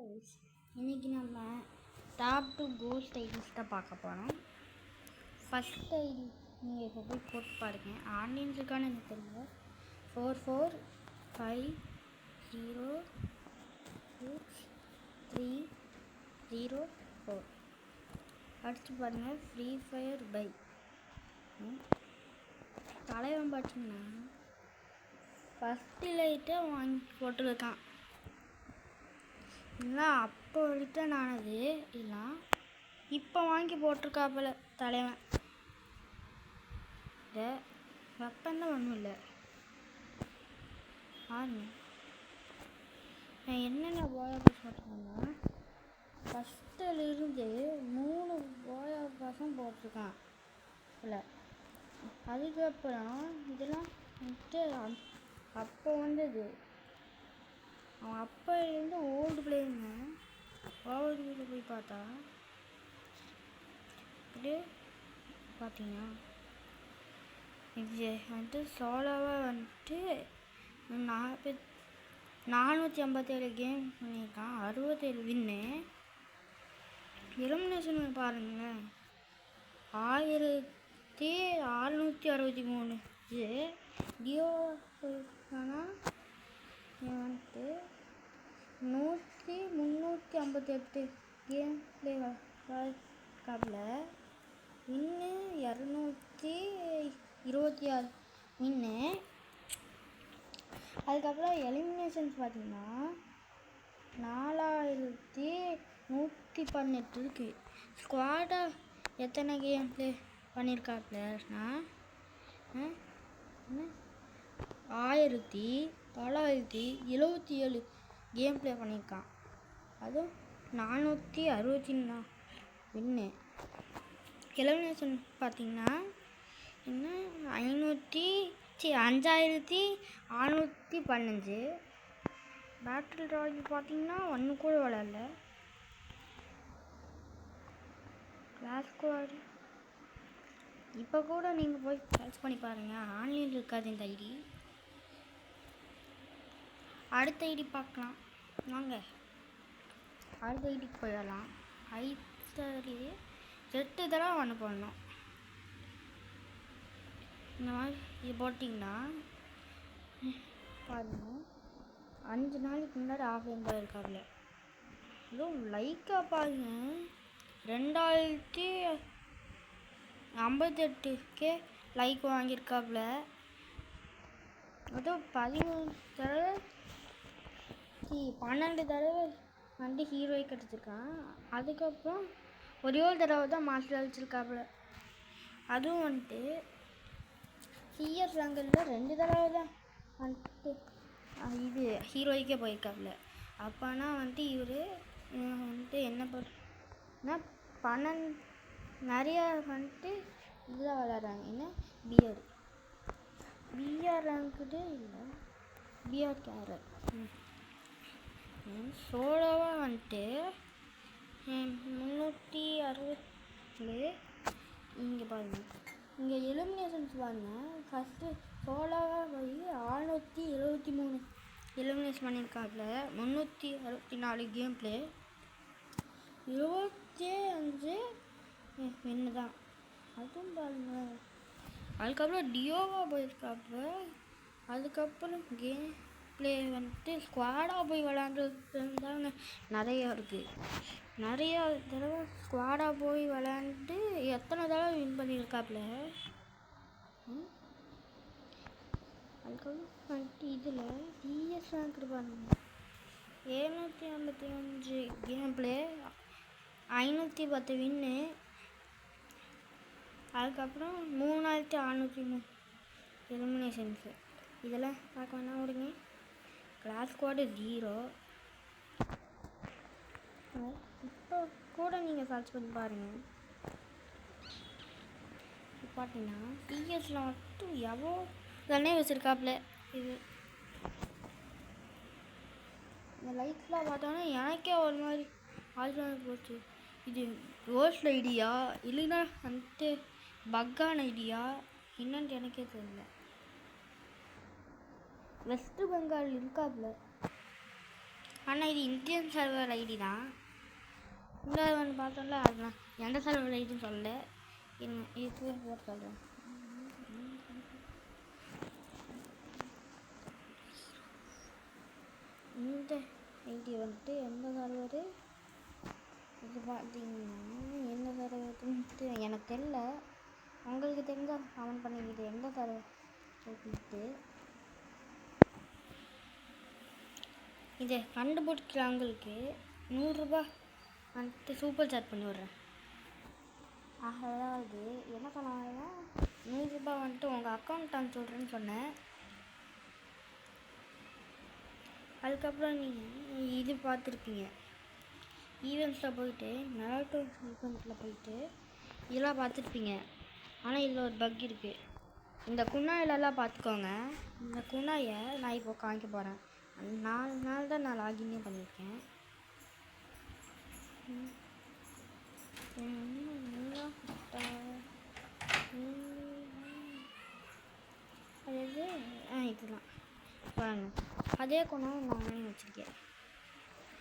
Guys, இன்றைக்கி நம்ம top 2 cost IDs தான் பார்க்க போகிறோம். ஃபஸ்ட் ஐடி நீங்கள் இப்போ போய் போட்டு பாருங்க. ஆன்லைன் இருக்கான்னு எனக்கு தெரியல. 44506304. அடுத்து பாருங்கள், ஃப்ரீ ஃபயர் பை தலைவன் பார்த்தீங்கன்னா ஃபஸ்ட்டு லைட்டை வாங்கி போட்டுருக்கான். இல்லை அப்போ ரிட்டர்ன் ஆனது இல்லை, இப்போ வாங்கி போட்டிருக்காப்புல தலைவன். இந்த வெப்பன் தான் ஒன்றும் இல்லை. ஆறு நான் என்னென்ன போயாபாஸ் போட்டிருக்கேன்னா, ஃபஸ்ட்டிலிருந்து 3 போயாபாஸும் போட்டிருக்கான் இல்லை. அதுக்கப்புறம் இதெல்லாம் வந்துட்டு அப்போ வந்தது. அவன் அப்போலேருந்து ஓல்டு பிளேயருங்க. ஓவர் வீட்டில் போய் பார்த்தா இப்படி பார்த்தீங்கன்னா இது வந்துட்டு சோலோவாக வந்துட்டு 457 கேம் பண்ணியிருக்கான். 67 வின்னு. எலிமினேஷன் பாருங்களேன், 1663. இது டியோ வந்துட்டு 358 கேம் பிளே காப்பில் வின்னு 226 வின்னு. அதுக்கப்புறம் எலிமினேஷன்ஸ் பார்த்தீங்கன்னா 4118 இருக்குது. ஸ்குவாடாக எத்தனை கேம் பிளே பண்ணியிருக்காப்புலன்னா 1977 கேம் பிளே பண்ணியிருக்கான். அதுவும் 464 வின்னு. எலிமினேஷன் பார்த்தீங்கன்னா இன்னும் 5615. பேட்டில் ராயல் பார்த்தீங்கன்னா ஒன்று கூட விளையாடல. கிளாஸ் ஸ்குவாட் இப்போ கூட நீங்கள் போய் சர்ச் பண்ணி பாருங்கள், ஆன்லைனில் இருக்காது இந்த ஐடி. அடுத்த ஐடி பார்க்கலாம் வாங்க. அடுத்த ஐடிக்கு போயிடலாம். ஐடி 8 தடவை ஒன்று போடணும். இந்த மாதிரி இது போட்டிங்கன்னா பாருங்கள், 5 நாளைக்கு முன்னாடி ஆஃப்லைன் போயிருக்காப்புல. இதுவும் லைக்காக பாருங்க, 2058 லைக் வாங்கியிருக்காப்புல. அதுவும் 12 தடவை வந்து ஹீரோய் கிடச்சிருக்கான். அதுக்கப்புறம் ஒரே ஒரு தடவை தான் மாஸ்டர் அழிச்சிருக்காப்புல. அதுவும் வந்துட்டு சிஎஸ் ரேங்கில் 2 தடவை தான் வந்துட்டு இது ஹீரோய்க்கே போயிருக்காப்புல. அப்போனா வந்துட்டு இவர் வந்துட்டு என்ன பண்ணா 12 நிறையா வந்துட்டு இதுதான் விளையாடுறாங்க. என்ன பிஆர் ரேங்க்குடு இல்லை, பிஆர் கேரர். சோலோவாக வந்துட்டு 360. இங்கே பாருங்கள், இங்கே எலிமினேஷன்ஸ் பாருங்கள். ஃபஸ்ட்டு சோலோவாக போய் 673 எலிமினேஷன் பண்ணியிருக்காப்புல. 364 கேம் பிளே, 25 வின்னு தான். அதுவும் பாருங்கள். அதுக்கப்புறம் டியோவாக போயிருக்காப்புல. அதுக்கப்புறம் கேம் பிளே வந்துட்டு ஸ்குவாடாக போய் விளையாண்டுருந்தாங்க. நிறையா இருக்குது. நிறையா தடவை ஸ்குவாடாக போய் விளையாண்டு எத்தனை தடவை வின் பண்ணியிருக்காப்புல. அதுக்கப்புறம் வந்துட்டு இதில் டிஎஸ் ரேங்க் பாருங்க, 755 கேம் பிளே, 510 வின்னு. அதுக்கப்புறம் 3603 எலிமினேஷன்ஸு. இதெல்லாம் பார்க்க வேணாம் விடுங்க. Class squad 0. இப்போ கூட நீங்கள் சர்ச் பண்ணி பாருங்கள். பார்த்தீங்கன்னா சிஎஸில் மட்டும் எவ்வளோ தானே வச்சுருக்காப்புல. இது இந்த லைட்ஸ்லாம் பார்த்தோன்னா எனக்கே ஒரு மாதிரி ஆல்ரெடி போச்சு. இது கோஸ்ட் ஐடியா இல்லைன்னா வந்துட்டு பக்கான ஐடியா என்னன்னு எனக்கே தெரியல. வெஸ்ட் பெங்கால் இருக்காப்புல. ஆனால் இது இந்தியன் சர்வர் ஐடி தான். இந்த ஒன்று பார்த்தோம்ல, அது நான் எந்த சர்வர் ஐடின்னு சொல்லலை. இது போட்டு சொல்கிறேன். இந்த ஐடி வந்துட்டு எந்த சர்வரு இது பார்த்தீங்கன்னா எந்த சர்வருன்ட்டு எனக்கு தெரியல. உங்களுக்கு தெரிஞ்சால் கமெண்ட் பண்ணிக்கிட்டு எந்த சர்வர் சொல்லிட்டு இதை கண்டுபிடிக்கிறவங்களுக்கு 100 ரூபா வந்துட்டு சூப்பர் சாட் பண்ணி விட்றேன். அதாவது என்ன சொன்னாங்கன்னா 100 ரூபா வந்துட்டு உங்கள் அக்கௌண்ட் அனுப்பிச்சி விட்றேன்னு சொன்னேன். அதுக்கப்புறம் நீங்கள் இது பார்த்துருப்பீங்க, ஈவெண்ட்ஸில் போயிட்டு நரோட்டோ ஈவெண்ட்டில் போயிட்டு இதெல்லாம் பார்த்துருப்பீங்க. ஆனால் இதில் ஒரு பக் இருக்குது. இந்த குணாயிலெல்லாம் பார்த்துக்கோங்க. இந்த குணாயை நான் இப்போ காமிக்க போகிறேன். 4 நாள் தான் நான் லாகின்னே பண்ணியிருக்கேன். அதாவது இதெல்லாம் பாருங்க, அதே குணம் நான் வாங்கி வச்சுருக்கேன்.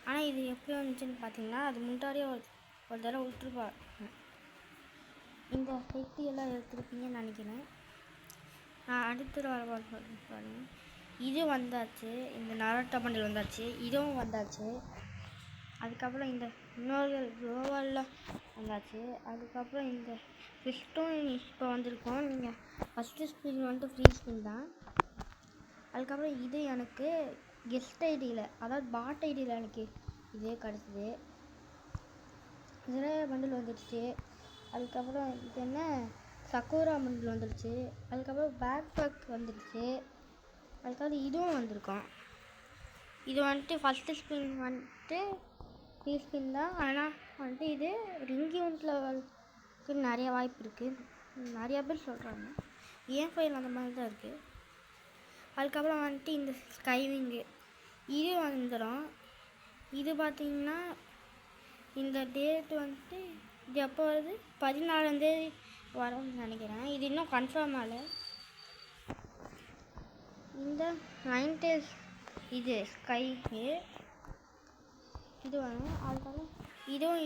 ஆனால் இது எப்படி வந்துச்சுன்னு பார்த்தீங்கன்னா, அது முன்னாடியே ஒரு தடவை விட்டுருப்பாங்க. இந்த ஹெட்டியெல்லாம் எடுத்துருப்பீங்கன்னு நினைக்கிறேன். அடுத்தது வர பாருங்க, இது வந்தாச்சு. இந்த நரோட்டோ பண்டில் வந்தாச்சு, இதுவும் வந்தாச்சு. அதுக்கப்புறம் இந்த இன்னொரு குளோவல்லாம் வந்தாச்சு. அதுக்கப்புறம் இந்த ஃபிஸ்ட்டும் இப்போ வந்திருக்கோம். நீங்கள் ஃபஸ்ட்டு ஸ்பின் வந்துட்டு ஃப்ரீ ஸ்பின் தான். அதுக்கப்புறம் இது எனக்கு கெஸ்ட் ஐடியில், அதாவது பாட் ஐடியில் எனக்கு இதே கிடச்சிது. நிறைய பண்டில் வந்துடுச்சு. அதுக்கப்புறம் இது என்ன சக்கோரா பண்டில் வந்துடுச்சு. அதுக்கப்புறம் பேக் பேக் வந்துடுச்சு. அதுக்கப்புறம் இதுவும் வந்திருக்கோம். இது வந்துட்டு ஃபஸ்ட்டு ஸ்பின் வந்துட்டு ஃப்ரீ ஸ்பின் தான். ஆனால் வந்துட்டு இது ரிங்கி லெவலுக்கு நிறைய வாய்ப்பு இருக்குது. நிறையா பேர் சொல்கிறாங்க. ஏன் ஃபைல் அந்த மாதிரி தான் இருக்குது. அதுக்கப்புறம் வந்துட்டு இந்த ஸ்கைவிங்கு இது வந்துடும். இது பார்த்திங்கன்னா இந்த டேட் வந்துட்டு இது எப்போ வருது, 14 வரும்னு நினைக்கிறேன். இது இன்னும் கன்ஃபார்ம் ஆகலை. இந்த 9 days இது ஸ்கைக்கு இது வரும். அதுக்கப்புறம்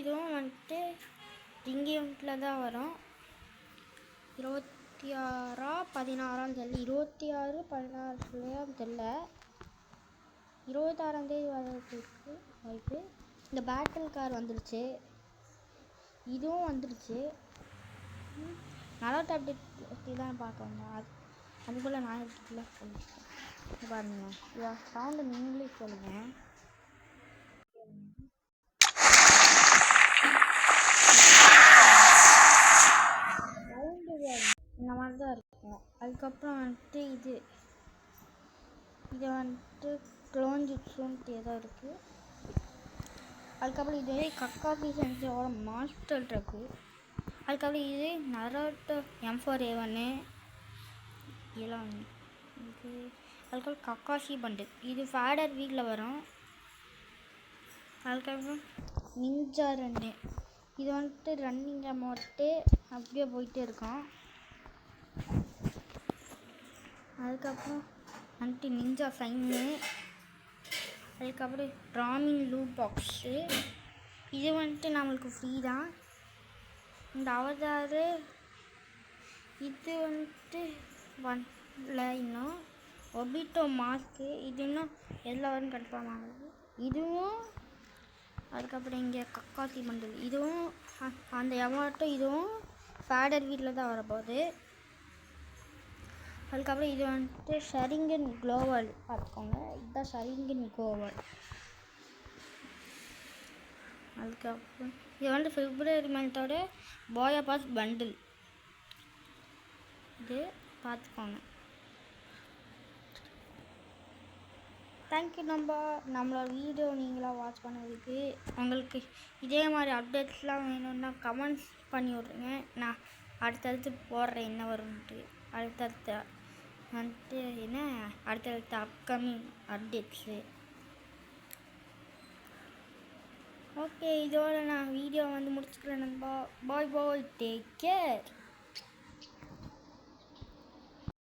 இதுவும் வந்துட்டு ரிங்கியூட்டில் தான் வரும். 26 16 தெரியல, 26 16 தெரியல, 26 வரதுக்கு வாய்ப்பு. இந்த பேட்டில் கார் வந்துடுச்சு, இதுவும் வந்துடுச்சு. நரோட்டோ அப்டேட் பற்றி தான் பார்க்க வந்தேன். அதுக்குள்ளே நான் எடுத்துக்கல சொல்லிட்டேன். பாருங்க, இதை சவுண்டு நீங்களே சொல்லுங்கள். சவுண்டு இந்த மாதிரி தான் இருக்கும். அதுக்கப்புறம் வந்துட்டு இது வந்துட்டு க்ளோன் ஜிப்ஸுன்ட்டு ஏதோ இருக்குது. அதுக்கப்புறம் இது கக்காபி சென்ஸோட மாஸ்டர் ட்ரக்கு. அதுக்கப்புறம் இது நரோட்டோ M4A1 இதெல்லாம் இது. அதுக்கப்புறம் கக்காஷி பண்டு, இது ஃபேடர் வீக்கில் வரும். அதுக்கப்புறம் நிஞ்சா ரன்னு, இது வந்துட்டு ரன்னிங் அமௌண்ட்டு அப்படியே போயிட்டே இருக்கும். அதுக்கப்புறம் வந்துட்டு நிஞ்சா சைன்னு. அதுக்கப்புறம் ராமிங் லூட் பாக்ஸு, இது வந்துட்டு நம்மளுக்கு ஃப்ரீ தான். இந்த அவதாரு இது வந்துட்டு வரல இன்னும். ஒபிட்டோ மாஸ்க்கு இது இன்னும் எதில் வரும்னு கன்ஃபார்ம் ஆகுது. இதுவும் அதுக்கப்புறம் இங்கே கக்காசி பண்டில், இதுவும் அந்த எமௌண்ட்டும் இதுவும் ஃபேடர் வீட்டில் தான் வரப்போகுது. அதுக்கப்புறம் இது வந்துட்டு ஷரிங்கன் குளோவல் பார்த்துக்கோங்க, இதுதான் ஷரிங்கன் குளோவல். அதுக்கப்புறம் இது வந்துட்டு பிப்ரவரி மந்தோட போயா பாஸ் பண்டில், இது பார்த்துக்கோங்க. தேங்க்யூ. நம்மளோட வீடியோ நீங்களாக வாட்ச் பண்ணதுக்கு. உங்களுக்கு இதே மாதிரி அப்டேட்ஸ்லாம் வேணும்னா கமெண்ட்ஸ் பண்ணி விட்ருங்க. நான் அடுத்தடுத்து போடுறேன் என்ன வரும்ன்ட்டு. அடுத்தடுத்த அப்கமிங் அப்டேட்ஸு. ஓகே, இதோட நான் வீடியோ வந்து முடிச்சுக்கிறேன் நண்பா. பாய் பாய், டேக் கேர்.